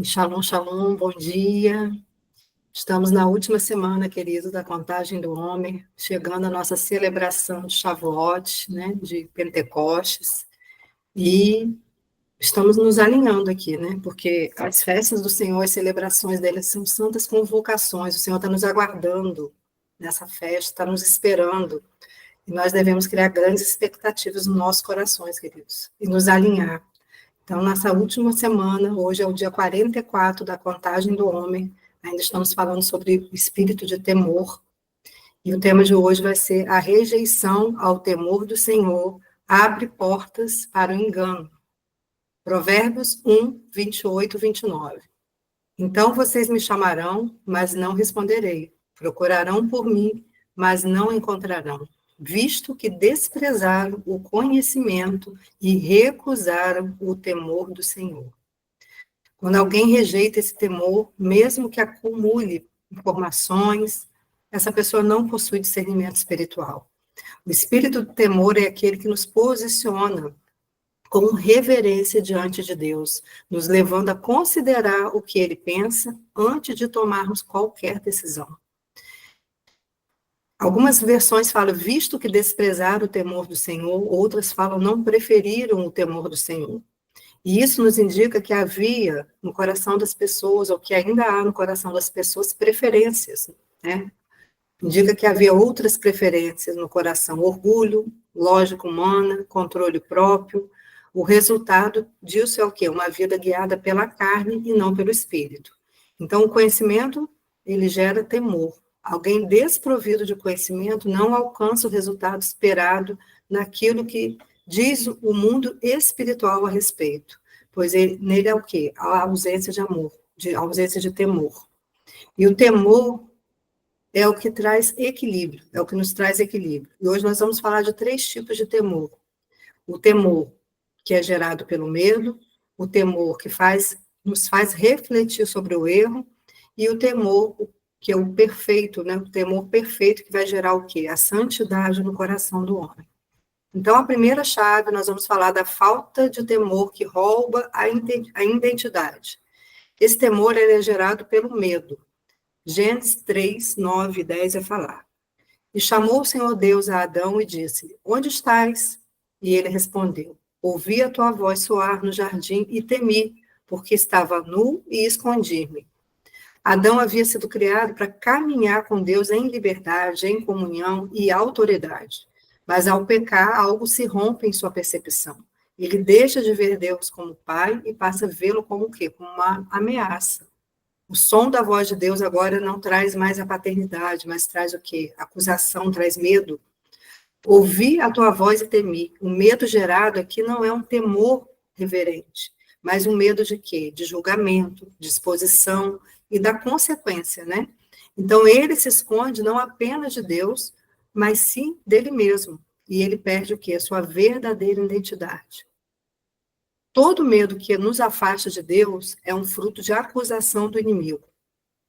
Shalom, shalom, bom dia. Estamos na última semana, querido, da contagem do homem, chegando à nossa celebração de Shavuot, né, de Pentecostes, e estamos nos alinhando aqui, né, porque as festas do Senhor, as celebrações dele são santas convocações, o Senhor está nos aguardando nessa festa, está nos esperando, e nós devemos criar grandes expectativas nos nossos corações, queridos, e nos alinhar. Então, nessa última semana, hoje é o dia 44 da contagem do homem, ainda estamos falando sobre o espírito de temor, e o tema de hoje vai ser a rejeição ao temor do Senhor abre portas para o engano. Provérbios 1, 28, 29. Então vocês me chamarão, mas não responderei. Procurarão por mim, mas não encontrarão, visto que desprezaram o conhecimento e recusaram o temor do Senhor. Quando alguém rejeita esse temor, mesmo que acumule informações, essa pessoa não possui discernimento espiritual. O espírito do temor é aquele que nos posiciona com reverência diante de Deus, nos levando a considerar o que ele pensa antes de tomarmos qualquer decisão. Algumas versões falam, visto que desprezaram o temor do Senhor, outras falam, não preferiram o temor do Senhor. E isso nos indica que havia no coração das pessoas, ou que ainda há no coração das pessoas, preferências, né? Indica que havia outras preferências no coração, orgulho, lógica humana, controle próprio. O resultado disso é o quê? Uma vida guiada pela carne e não pelo espírito. Então, o conhecimento, ele gera temor. Alguém desprovido de conhecimento não alcança o resultado esperado naquilo que diz o mundo espiritual a respeito, pois nele é o quê? A ausência de amor, a ausência de temor. E o temor é o que traz equilíbrio, é o que nos traz equilíbrio. E hoje nós vamos falar de 3 tipos de temor. O temor que é gerado pelo medo, o temor que nos faz refletir sobre o erro, e o temor que é o perfeito, né? O temor perfeito que vai gerar o quê? A santidade no coração do homem. Então, a primeira chave, nós vamos falar da falta de temor que rouba a identidade. Esse temor ele é gerado pelo medo. Gênesis 3, 9 e 10 vai falar. E chamou o Senhor Deus a Adão e disse, onde estás? E ele respondeu, ouvi a tua voz soar no jardim e temi, porque estava nu e escondi-me. Adão havia sido criado para caminhar com Deus em liberdade, em comunhão e autoridade. Mas ao pecar, algo se rompe em sua percepção. Ele deixa de ver Deus como Pai e passa a vê-lo como o quê? Como uma ameaça. O som da voz de Deus agora não traz mais a paternidade, mas traz o quê? Acusação, traz medo. Ouvi a tua voz e temi. O medo gerado aqui não é um temor reverente, mas um medo de quê? De julgamento, de exposição e da consequência, né? Então, ele se esconde não apenas de Deus, mas sim dele mesmo. E ele perde o quê? A sua verdadeira identidade. Todo medo que nos afasta de Deus é um fruto de acusação do inimigo.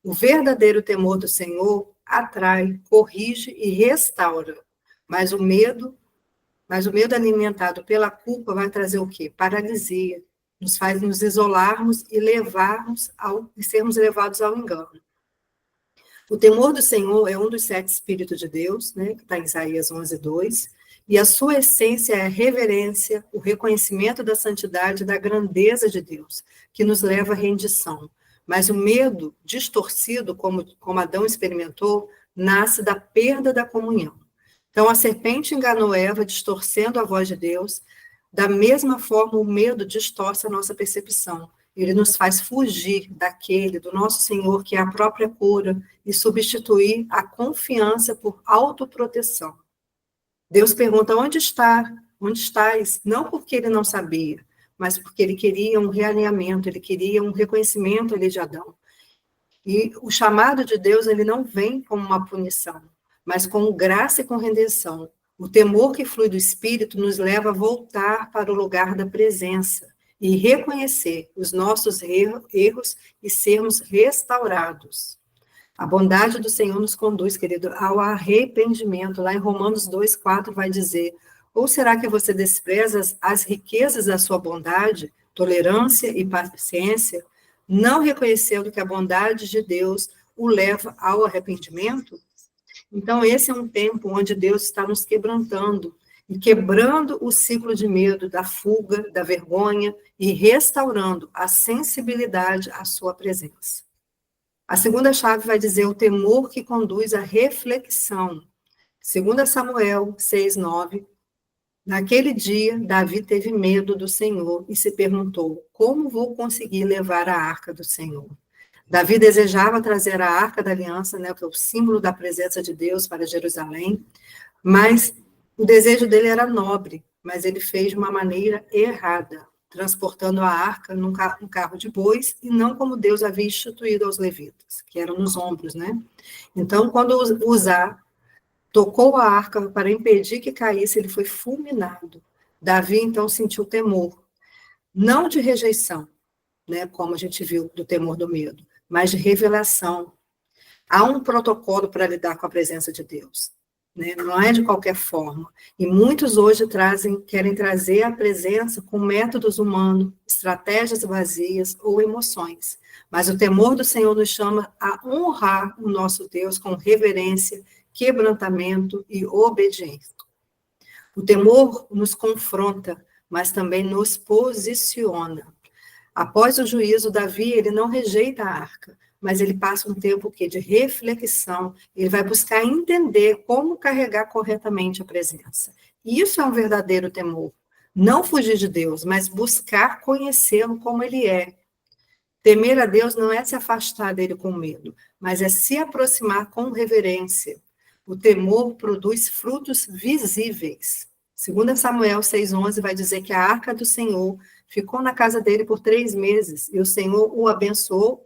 O verdadeiro temor do Senhor atrai, corrige e restaura. Mas o medo alimentado pela culpa vai trazer o quê? Paralisia. Nos faz nos isolarmos e sermos levados ao engano. O temor do Senhor é um dos 7 Espíritos de Deus, né, que está em Isaías 11, 2, e a sua essência é a reverência, o reconhecimento da santidade e da grandeza de Deus, que nos leva à rendição. Mas o medo distorcido, como Adão experimentou, nasce da perda da comunhão. Então, a serpente enganou Eva, distorcendo a voz de Deus. Da mesma forma, o medo distorce a nossa percepção. Ele nos faz fugir do nosso Senhor, que é a própria cura, e substituir a confiança por autoproteção. Deus pergunta, onde estás? Não porque ele não sabia, mas porque ele queria um realinhamento, ele queria um reconhecimento ali de Adão. E o chamado de Deus, ele não vem como uma punição, mas com graça e com redenção. O temor que flui do Espírito nos leva a voltar para o lugar da presença e reconhecer os nossos erros e sermos restaurados. A bondade do Senhor nos conduz, querido, ao arrependimento. Lá em Romanos 2, 4 vai dizer, ou será que você despreza as riquezas da sua bondade, tolerância e paciência, não reconhecendo que a bondade de Deus o leva ao arrependimento? Então, esse é um tempo onde Deus está nos quebrantando, e quebrando o ciclo de medo, da fuga, da vergonha, e restaurando a sensibilidade à sua presença. A segunda chave vai dizer o temor que conduz à reflexão. 2 Samuel 6:9. Naquele dia, Davi teve medo do Senhor e se perguntou: como vou conseguir levar a arca do Senhor? Davi desejava trazer a arca da aliança, né, que é o símbolo da presença de Deus, para Jerusalém, mas o desejo dele era nobre, mas ele fez de uma maneira errada, transportando a arca num carro de bois, e não como Deus havia instituído aos levitas, que eram nos ombros, né? Então, quando Uzá tocou a arca para impedir que caísse, ele foi fulminado. Davi, então, sentiu temor, não de rejeição, né, como a gente viu do temor do medo, mas de revelação. Há um protocolo para lidar com a presença de Deus, né? Não é de qualquer forma. E muitos hoje querem trazer a presença com métodos humanos, estratégias vazias ou emoções. Mas o temor do Senhor nos chama a honrar o nosso Deus com reverência, quebrantamento e obediência. O temor nos confronta, mas também nos posiciona. Após o juízo, Davi, ele não rejeita a arca, mas ele passa um tempo de reflexão, ele vai buscar entender como carregar corretamente a presença. Isso é um verdadeiro temor. Não fugir de Deus, mas buscar conhecê-lo como ele é. Temer a Deus não é se afastar dele com medo, mas é se aproximar com reverência. O temor produz frutos visíveis. 2 Samuel 6:11 vai dizer que a arca do Senhor ficou na casa dele por 3 meses, e o Senhor o abençoou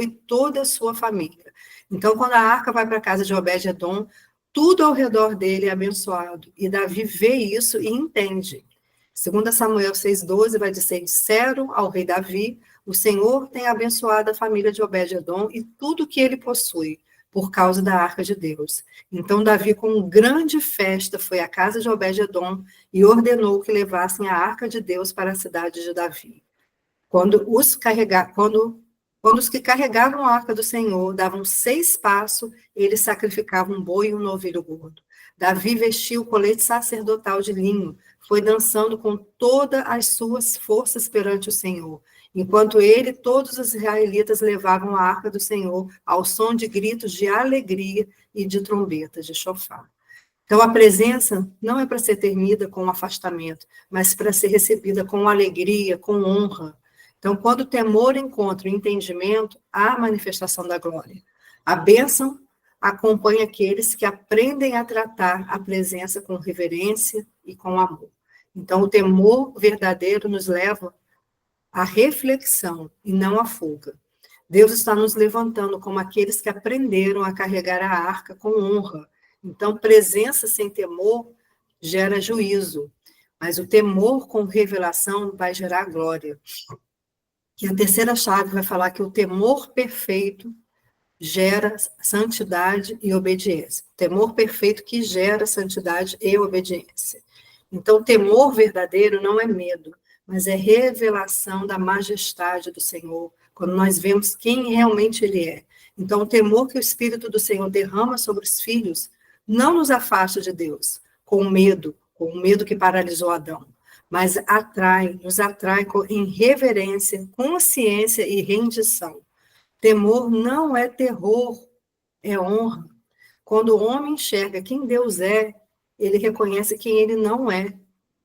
e toda a sua família. Então, quando a arca vai para a casa de Obed-edom, tudo ao redor dele é abençoado, e Davi vê isso e entende. 2 Samuel 6:12 vai dizer: disseram ao rei Davi: o Senhor tem abençoado a família de Obed-edom e tudo que ele possui, por causa da arca de Deus. Então, Davi, com grande festa, foi à casa de Obed-edom e ordenou que levassem a arca de Deus para a cidade de Davi. Quando os que carregavam a arca do Senhor davam 6 passos, eles sacrificavam um boi e um novilho gordo. Davi vestiu o colete sacerdotal de linho, foi dançando com todas as suas forças perante o Senhor, enquanto ele e todos os israelitas levavam a arca do Senhor ao som de gritos de alegria e de trombetas de chofar. Então, a presença não é para ser temida com afastamento, mas para ser recebida com alegria, com honra. Então, quando o temor encontra o entendimento, há a manifestação da glória. A bênção acompanha aqueles que aprendem a tratar a presença com reverência e com amor. Então, o temor verdadeiro nos leva à reflexão e não à fuga. Deus está nos levantando como aqueles que aprenderam a carregar a arca com honra. Então, presença sem temor gera juízo, mas o temor com revelação vai gerar glória. E a terceira chave vai falar que o temor perfeito gera santidade e obediência. Temor perfeito que gera santidade e obediência. Então, temor verdadeiro não é medo, mas é revelação da majestade do Senhor, quando nós vemos quem realmente Ele é. Então, o temor que o Espírito do Senhor derrama sobre os filhos não nos afasta de Deus, com o medo que paralisou Adão, mas nos atrai em reverência, consciência e rendição. Temor não é terror, é honra. Quando o homem enxerga quem Deus é, ele reconhece quem ele não é.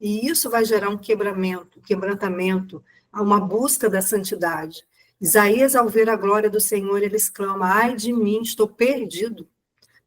E isso vai gerar um quebrantamento, uma busca da santidade. Isaías, ao ver a glória do Senhor, ele exclama: ai de mim, estou perdido.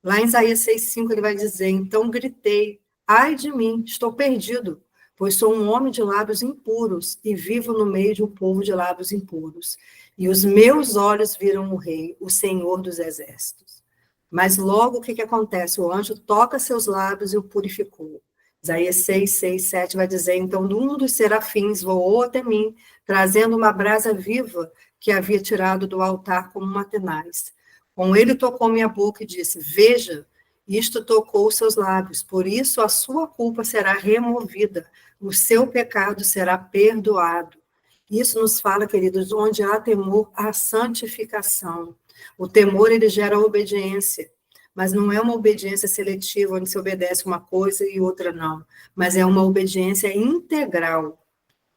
Lá em Isaías 6:5 ele vai dizer: então gritei, ai de mim, estou perdido, pois sou um homem de lábios impuros e vivo no meio de um povo de lábios impuros. E os meus olhos viram o Rei, o Senhor dos Exércitos. Mas logo o que acontece? O anjo toca seus lábios e o purificou. Isaías 6:7 vai dizer: então um dos serafins voou até mim, trazendo uma brasa viva que havia tirado do altar como uma tenaz. Com ele tocou minha boca e disse: veja, isto tocou os seus lábios, por isso a sua culpa será removida, o seu pecado será perdoado. Isso nos fala, queridos, onde há temor, há santificação. O temor, ele gera obediência, mas não é uma obediência seletiva, onde se obedece uma coisa e outra não, mas é uma obediência integral.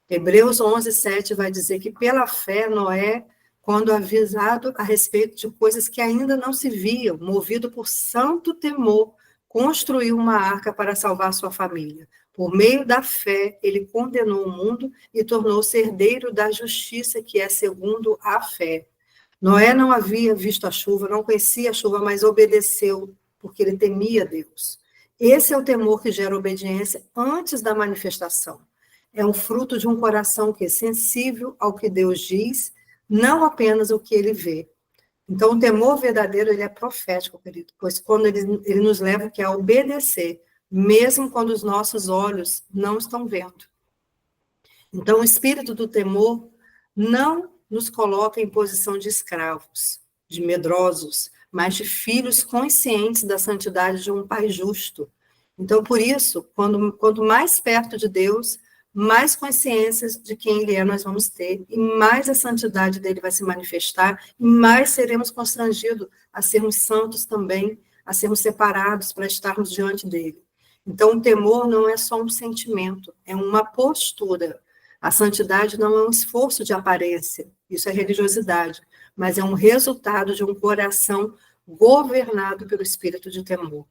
Hebreus 11, 7 vai dizer que pela fé Noé, quando avisado a respeito de coisas que ainda não se viam, movido por santo temor, construiu uma arca para salvar sua família. Por meio da fé, ele condenou o mundo e tornou-se herdeiro da justiça, que é segundo a fé. Noé não havia visto a chuva, não conhecia a chuva, mas obedeceu, porque ele temia Deus. Esse é o temor que gera obediência antes da manifestação. É um fruto de um coração que é sensível ao que Deus diz, não apenas o que ele vê. Então, o temor verdadeiro, ele é profético, querido, pois quando ele nos leva a obedecer, mesmo quando os nossos olhos não estão vendo. Então, o espírito do temor não nos coloca em posição de escravos, de medrosos, mas de filhos conscientes da santidade de um Pai justo. Então, por isso, quanto mais perto de Deus, mais consciências de quem Ele é nós vamos ter, e mais a santidade dele vai se manifestar, e mais seremos constrangidos a sermos santos também, a sermos separados para estarmos diante dele. Então, o temor não é só um sentimento, é uma postura. A santidade não é um esforço de aparência, isso é religiosidade, mas é um resultado de um coração governado pelo espírito de temor.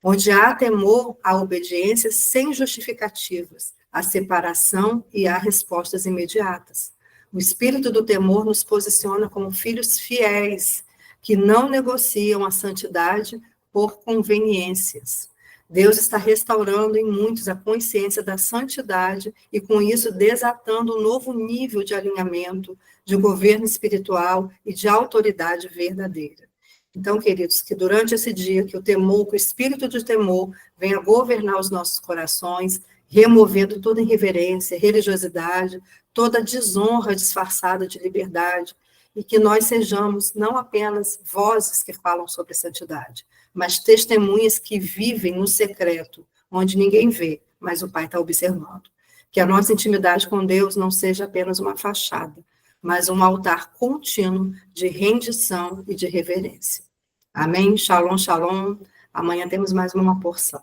Onde há temor, há obediência sem justificativas, há separação e há respostas imediatas. O espírito do temor nos posiciona como filhos fiéis, que não negociam a santidade por conveniências. Deus está restaurando em muitos a consciência da santidade e, com isso, desatando um novo nível de alinhamento, de governo espiritual e de autoridade verdadeira. Então, queridos, que durante esse dia, que o temor, que o espírito de temor venha governar os nossos corações, removendo toda irreverência, religiosidade, toda desonra disfarçada de liberdade, e que nós sejamos não apenas vozes que falam sobre santidade, mas testemunhas que vivem no secreto, onde ninguém vê, mas o Pai está observando. Que a nossa intimidade com Deus não seja apenas uma fachada, mas um altar contínuo de rendição e de reverência. Amém? Shalom, shalom. Amanhã temos mais uma porção.